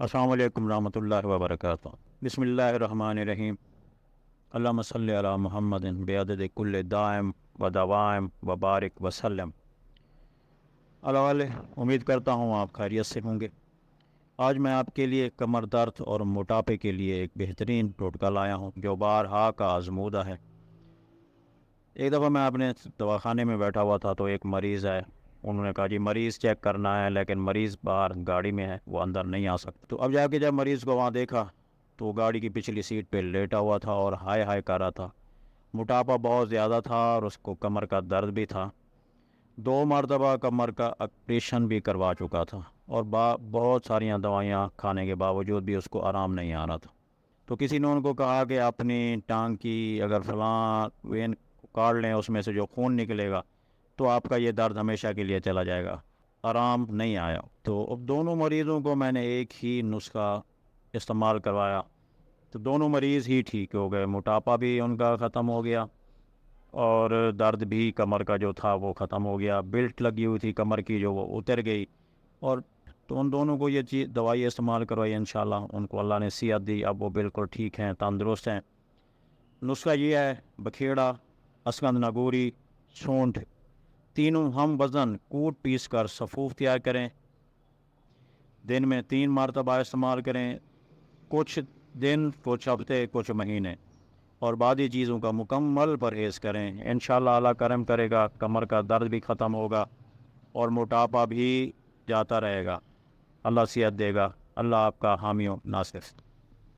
السلام علیکم ورحمۃ اللہ وبرکاتہ۔ بسم اللہ الرحمن الرحیم۔ اللہم صلی علی محمد بعدد کل دائم و دوائم و بارک وسلم۔ امید کرتا ہوں آپ خیریت سے ہوں گے۔ آج میں آپ کے لیے کمر درد اور موٹاپے کے لیے ایک بہترین ٹوٹکا لایا ہوں جو بارہا کا آزمودہ ہے۔ ایک دفعہ میں اپنے دواخانے میں بیٹھا ہوا تھا تو ایک مریض ہے، انہوں نے کہا جی مریض چیک کرنا ہے، لیکن مریض باہر گاڑی میں ہے، وہ اندر نہیں آ سکتا۔ تو اب جا کے جب مریض کو وہاں دیکھا تو وہ گاڑی کی پچھلی سیٹ پہ لیٹا ہوا تھا اور ہائے ہائے کر رہا تھا۔ موٹاپا بہت زیادہ تھا اور اس کو کمر کا درد بھی تھا، 2 مرتبہ کمر کا آپریشن بھی کروا چکا تھا اور بہت ساریاں دوائیاں کھانے کے باوجود بھی اس کو آرام نہیں آ رہا تھا۔ تو کسی نے ان کو کہا کہ اپنی ٹانگ کی اگر فلاں وین کاٹ لیں، اس میں سے جو خون نکلے گا تو آپ کا یہ درد ہمیشہ کے لیے چلا جائے گا۔ آرام نہیں آیا، تو اب دونوں مریضوں کو میں نے ایک ہی نسخہ استعمال کروایا تو دونوں مریض ہی ٹھیک ہو گئے، موٹاپا بھی ان کا ختم ہو گیا اور درد بھی کمر کا جو تھا وہ ختم ہو گیا، بیلٹ لگی ہوئی تھی کمر کی جو وہ اتر گئی، اور تو ان دونوں کو یہ چیز دوائی استعمال کروائی، انشاءاللہ ان کو اللہ نے صحت دی، اب وہ بالکل ٹھیک ہیں، تندرست ہیں۔ نسخہ یہ ہے: بکھیڑا، اسکند ناگوری، سونڈ، تینوں ہم وزن کوٹ پیس کر صفوف تیار کریں، دن میں 3 مرتبہ استعمال کریں، کچھ دن، کچھ ہفتے، کچھ مہینے، اور بعضی چیزوں کا مکمل پرہیز کریں۔ انشاءاللہ اللہ کرم کرے گا، کمر کا درد بھی ختم ہوگا اور موٹاپا بھی جاتا رہے گا، اللہ صحت دے گا، اللہ آپ کا حامی و ناصر۔